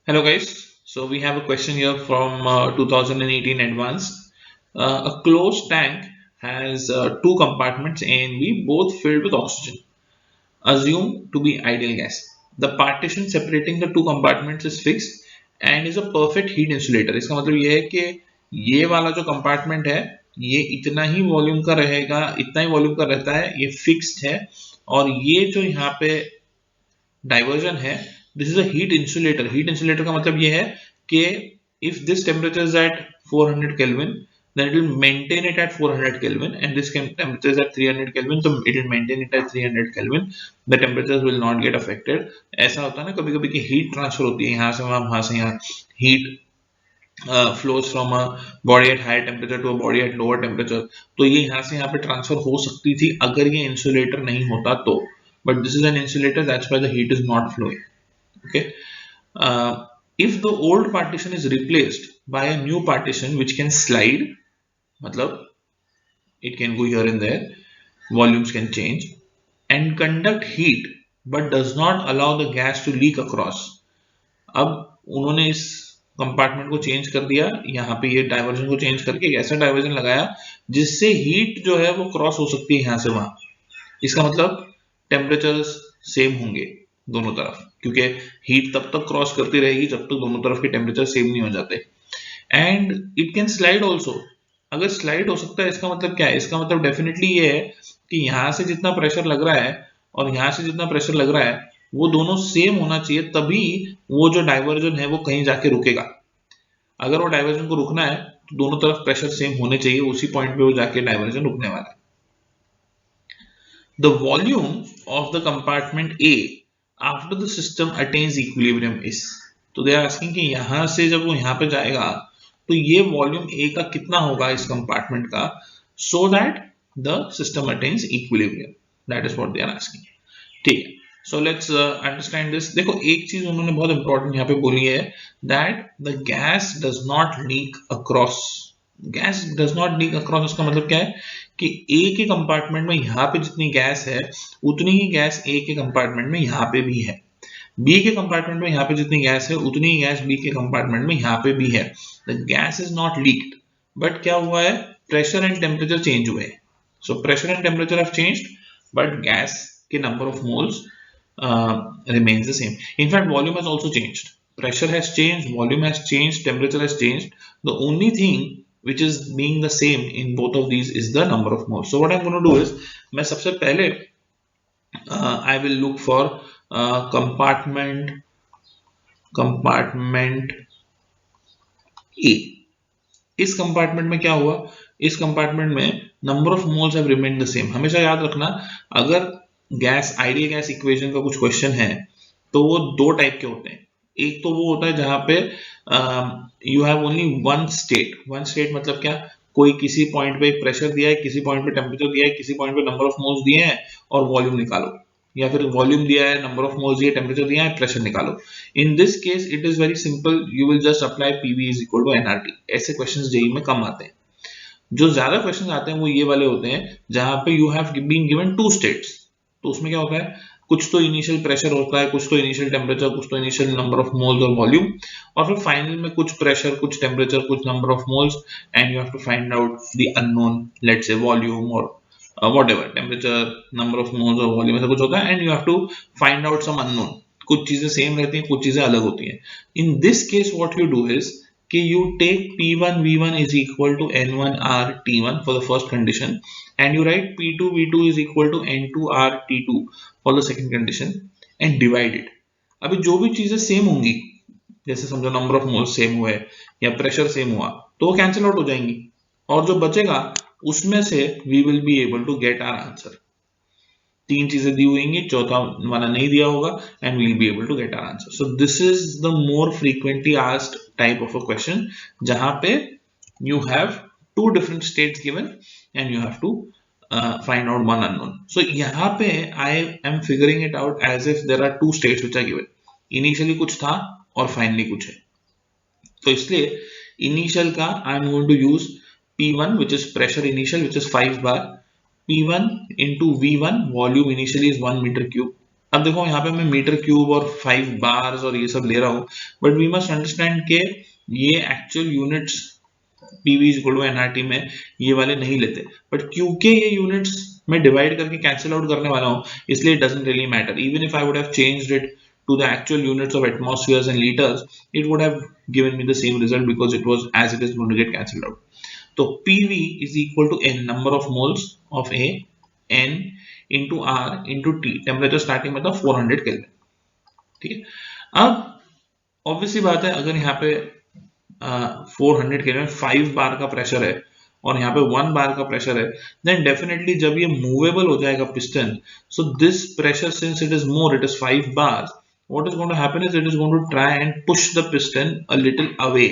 Hello guys, so we have a question here from 2018 advanced. A closed tank has two compartments A and B, both filled with oxygen, assumed to be ideal gas. The partition separating the two compartments is fixed and is a perfect heat insulator. इसका मतलब ये है कि ये वाला जो compartment है ये इतना ही वॉल्यूम का रहेगा, इतना ही वॉल्यूम का रहता है, ये फिक्स्ड है और ये जो यहाँ पे डाइवर्जन है this is a heat insulator का मतलब ये है कि if this temperature is at 400 Kelvin then it will maintain it at 400 Kelvin and this temperature is at 300 Kelvin so it will maintain it at 300 Kelvin. The temperatures will not get affected. ऐसा होता है ना कभी कभी कि heat transfer होती है यहाँ से वहां से यहाँ heat flows from a body at higher temperature to a body at lower temperature. तो ये यहाँ से यहाँ पे ट्रांसफर हो सकती थी अगर ये इंसुलेटर नहीं होता तो, but this is an insulator, that's why the heat is not flowing. Okay. If the old partition is replaced by a new partition which can slide, matlab it can go here and there, volumes can change and conduct heat but does not allow the gas to leak across. अब उन्होंने इस compartment को change कर दिया, यहाँ पे ये diversion को चेंज करके एक ऐसा डाइवर्जन लगाया जिससे हीट जो है वो क्रॉस हो सकती है यहाँ से वहां. इसका मतलब टेम्परेचर्स सेम होंगे दोनों तरफ क्योंकि हीट तब तक क्रॉस करती रहेगी जब तक दोनों तरफ के टेम्परेचर सेम नहीं हो जाते. And it can slide also. अगर स्लाइड हो सकता है इसका मतलब क्या है? इसका मतलब डेफिनेटली ये है कि यहाँ से जितना प्रेशर लग रहा है और यहाँ से जितना प्रेशर लग रहा है वो दोनों सेम होना चाहिए तभी वो जो डाइवर्जन है वो कहीं जाके रुकेगा. अगर वो डाइवर्जन को रुकना है तो दोनों तरफ प्रेशर सेम होने चाहिए, उसी पॉइंट पे वो जाके डाइवर्जन रुकने वाला है. The volume of the compartment A after the system attains equilibrium is. तो they are asking कि यहां से जब वो यहाँ पे जाएगा तो ये वॉल्यूम A का कितना होगा इस कंपार्टमेंट का so that the system attains equilibrium. That is what they are asking. ठीक है. So let's understand this. देखो एक चीज उन्होंने बहुत इंपॉर्टेंट यहाँ पे बोली है that the gas does not leak across. Gas does not leak across उसका मतलब क्या है कि ए के कंपार्टमेंट में यहाँ पे जितनी गैस है उतनी ही गैस ए के कंपार्टमेंट में यहाँ पे भी है, बी के कंपार्टमेंट में यहाँ पे जितनी गैस है उतनी ही गैस बी के कंपार्टमेंट में यहाँ पे भी है. The gas is not leaked but क्या हुआ है, प्रेशर एंड टेम्परेचर चेंज हुए. So pressure and temperature have changed but gas के number of moles remains the same. In fact, volume has also changed. Pressure has changed, volume has changed, temperature has changed. The only thing which is being the same in both of these is the number of moles. So what I'm going to do is मैं सबसे पहले I will look for compartment A. इस compartment में क्या हुआ, इस compartment में number of moles have remained the same. हमेशा याद रखना अगर गैस आइडियल गैस इक्वेशन का कुछ क्वेश्चन है तो वो दो टाइप के होते हैं. एक तो वो होता है जहां पे you have only one state मतलब क्या, कोई किसी पॉइंट पे प्रेशर दिया है, किसी पॉइंट पे टेम्परेचर दिया है, किसी पॉइंट पे नंबर ऑफ मोल्स दिए हैं और वॉल्यूम निकालो, या फिर वॉल्यूम दिया है, नंबर ऑफ मोल्स दिए, टेम्परेचर दिया है, प्रेशर निकालो. In this case it is very simple, you will just apply PV is equal to NRT. ऐसे क्वेश्चंस जेईई में कम आते हैं. जो ज्यादा क्वेश्चंस आते हैं वो ये वाले होते हैं जहां पे you have been given two states. तो उसमें क्या होता है, कुछ तो इनिशियल प्रेशर होता है, कुछ तो इनिशियल टेम्परेचर, कुछ तो इनिशियल नंबर ऑफ मोल्स और वॉल्यूम, और फिर फाइनल में कुछ प्रेशर, कुछ टेम्परेचर, कुछ number of moles and you have to find out the unknown, let's say volume और whatever, temperature, number of moles और वॉल्यूम, ऐसा कुछ होता है and you have to find out some unknown. कुछ चीजें सेम रहती हैं, कुछ चीजें अलग होती हैं. इन this case what you do is कि you take P1 V1 is equal to N1 R T1 for the first condition and you write P2 V2 is equal to N2 R T2 for the second condition and divide it. अभी जो भी चीजें same होंगी, जैसे समझो number of moles same हुए या pressure same हुआ, तो वो कैंसिल आउट हो जाएंगी और जो बचेगा उसमें से we will be able to get our answer. तीन चीजें दी हुई होंगी, चौथा वाला नहीं दिया होगा and we'll be able to get our answer. So this is the more frequently asked type of a question जहां पे you have two different states given and you have to find out one unknown. So यहाँ पे I am figuring it out as if there are two states which are given. Initially कुछ था और finally कुछ है. तो इसलिए initial का I am going to use P1 which is pressure initial which is 5 bar. P1 into V1 volume initially is 1 meter cube. अब देखो यहाँ पे मैं मीटर क्यूब और 5 बार्स और ये सब ले रहा हूँ, बट वी मस्ट अंडरस्टैंड के ये actual units PV is equal to NRT में ये वाले नहीं लेते, बट क्योंकि ये यूनिट्स मैं डिवाइड करके कैंसिल आउट करने वाला हूँ, इसलिए it doesn't really matter. Even if I would have changed it to the actual units of atmospheres and liters, it would have given me the same result because it was as it is going to get cancelled out. So PV is equal to n number of moles of A, n into R into T, temperature starting में था 400 kelvin. ठीक है, अब obviously बात है अगर यहाँ पे 400 केल्विन 5 बार का प्रेशर है और यहाँ पे 1 बार का प्रेशर है, देन डेफिनेटली जब ये मूवेबल हो जाएगा piston, so this pressure since it is more, it is 5 bar, what is going to happen is it is going to try and push the piston a little away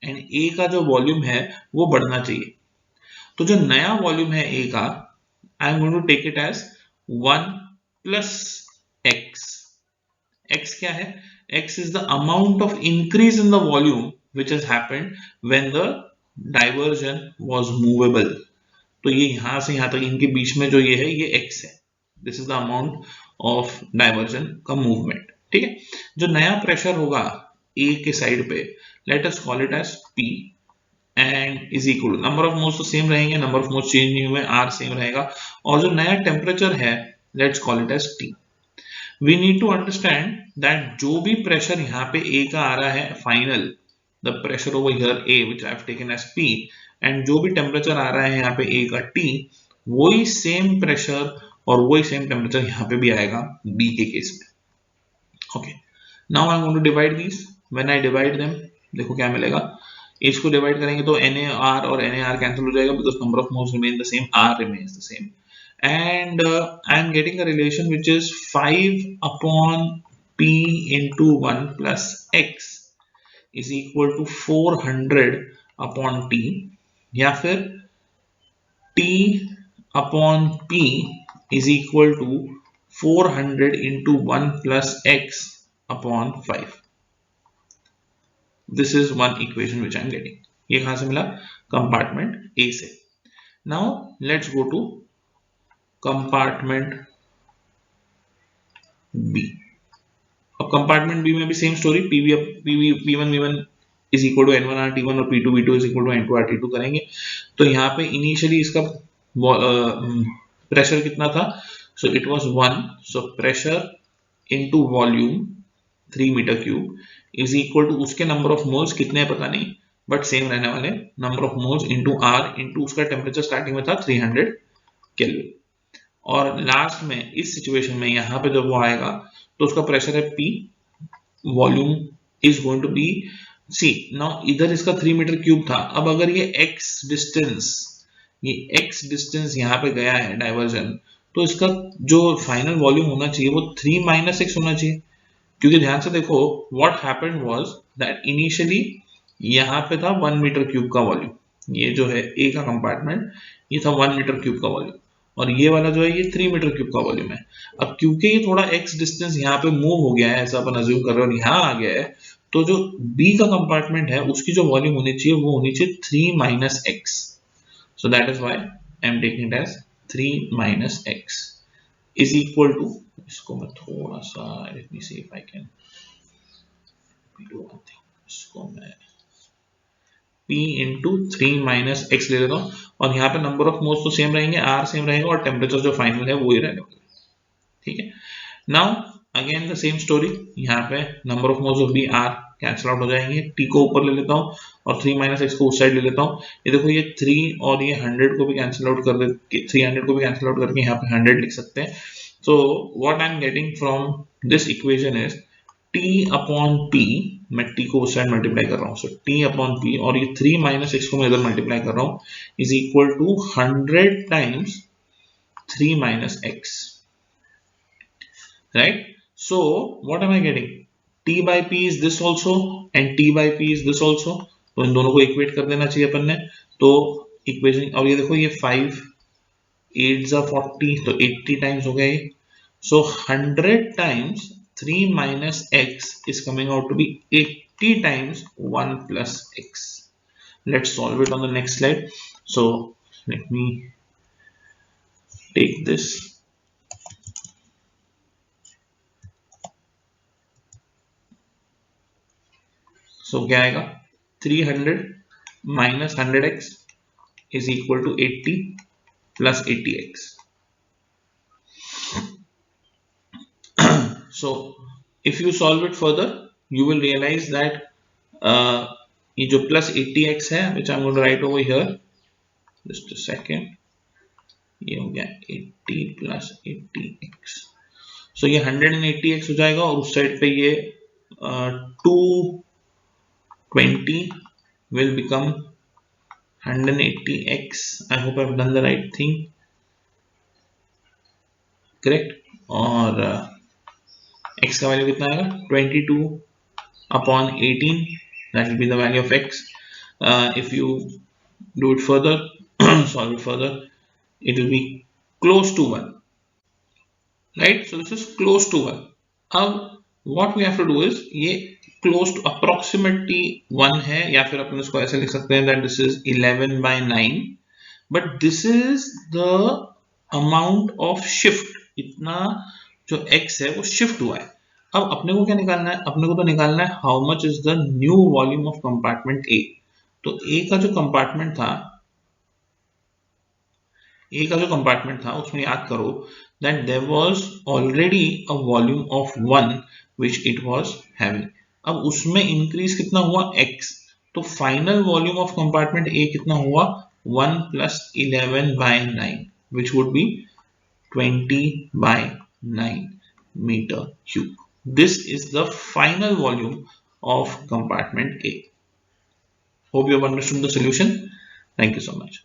and A का जो volume है वो बढ़ना चाहिए। तो जो नया volume है A का, I am going to take it as 1 plus X। X क्या है? X is the amount of increase in the volume which has happened when the diversion was movable। तो ये यहां से यहां तक इनके बीच में जो ये है ये X है, this is the amount of diversion का मूवमेंट। ठीक है, जो नया प्रेशर होगा A के साइड पे, let us call it as P and is equal, number of moles तो सेम रहेंगे, नंबर ऑफ मोल्स चेंज नहीं हुए, R सेम रहेगा, और जो नया टेम्परेचर है let's call it as T। We need to understand that जो भी प्रेशर यहाँ पे A का आ रहा है final, the pressure over here A which I have taken as P, and जो भी टेम्परेचर आ रहा है यहाँ पे A का T, वही सेम प्रेशर और वही सेम टेम्परेचर यहाँ पे भी आएगा B के केस में। Okay, now I am going to divide these, when I divide them देखो क्या मिलेगा, इसको डिवाइड करेंगे तो NaR और NaR कैंसिल हो जाएगा because number of moles remain the same, R remains the same, and I am getting a relation which is 5 upon P into 1 plus X is equal to 400 upon T, या फिर T upon P is equal to 400 into 1 plus X upon 5. This is one equation which I am getting. ये कहां से मिला? Compartment A से। Now let's go to compartment B। अब compartment B में भी same story, P1 V1 is equal to N1 RT1 और P2 V2 is equal to N2 RT2 करेंगे। तो यहाँ पे इनिशियली इसका प्रेशर कितना था? So it was 1, so pressure into volume 3 metre cube is equal to उसके नंबर ऑफ मोल्स कितने हैं पता नहीं, बट सेम रहने वाले, number of moles into R into उसका टेम्परेचर स्टार्टिंग में था 300 केल्विन, और लास्ट में इस सिचुएशन में यहाँ पे जब वो आएगा तो उसका प्रेशर है P, volume is going to be C. Now इधर इसका 3 मीटर क्यूब था, अब अगर ये x डिस्टेंस यहाँ पे गया है डाइवर्जन, तो इसका जो फाइनल वॉल्यूम होना चाहिए वो 3 माइनस एक्स होना चाहिए, क्योंकि ध्यान से देखो what happened was that initially यहाँ पे था 1 मीटर क्यूब का वॉल्यूम, ये जो है ए का कंपार्टमेंट ये था 1 मीटर क्यूब का वॉल्यूम, और ये वाला जो है ये 3 मीटर क्यूब का वॉल्यूम है। अब क्योंकि ये थोड़ा एक्स डिस्टेंस यहाँ पे मूव हो गया है, ऐसा अपन अज्यूम कर रहे हैं, और यहाँ आ गया है, तो जो बी का कंपार्टमेंट है उसकी जो वॉल्यूम होनी चाहिए वो होनी चाहिए 3 minus x. So that is why I am taking it as 3 minus x is equal to, इसको मैं थोड़ा सा, let me see if I can do one thing, इसको मैं P इंटू 3 माइनस एक्स ले लेता हूँ, और यहाँ पे नंबर ऑफ मोल्स तो सेम रहेंगे, R सेम रहेगा, और टेम्परेचर जो फाइनल है वो ही रहने वाला है। ठीक है, now again the same story, यहाँ पे number of moles of B R cancel out हो जाएंगे, T को ऊपर ले लेता हूँ और 3 माइनस एक्स को उस साइड ले लेता हूँ। ये देखो ये 3 और ये 100 को भी कैंसिल आउट कर दे, 300 को भी कैंसिल आउट करके यहाँ पे 100 लिख सकते हैं। So what I am getting from this equation is T upon P, मैं T को उस साइड मल्टीप्लाई कर रहा हूँ, सो T अपॉन P, और ये 3 माइनस एक्स को मैं इधर मल्टीप्लाई कर रहा हूँ, is equal to 100 times 3 minus x, right? So what am I getting? T by P is this also and T by P is this also, तो इन दोनों को इक्वेट कर देना चाहिए अपन ने, तो इक्वेशन, और ये देखो ये 5 8 जा 40, तो 80 टाइम्स हो गया ये, सो 100 times 3 minus x is coming out to be 80 times 1 plus x. Let's solve it on the next slide. So let me take this. सो क्या आएगा 300 minus 100x is equal to 80 plus 80x. So if you solve it further, you will realize that ये जो plus 80x है, which I'm going to write over here, just a second, ये हो गया 80 plus 80x. So ये 180x हो जाएगा और उस साइड पे ये 220 will become 180x. I hope I've done the right thing. Correct. और x का वैल्यू कितना आएगा 22 upon 18. That will be the value of x. If you do it further, solve it further, it will be close to 1. Right? So this is close to 1. Now what we have to do is ये close to approximately 1 है, या फिर अपन इसको ऐसे लिख सकते हैं that this is 11 by 9, but this is the amount of shift. इतना जो x है वो शिफ्ट हुआ है. अब अपने को क्या निकालना है, अपने को तो निकालना है how much is the new volume of compartment A. तो ए का जो कंपार्टमेंट था उसमें याद करो that there was already a volume of 1 which it was having. अब उसमें इंक्रीज कितना हुआ x, तो final volume of compartment A कितना हुआ 1 plus 11 by 9 which would be 20 by 9 meter cube. This is the final volume of compartment A. Hope you have understood the solution. Thank you so much.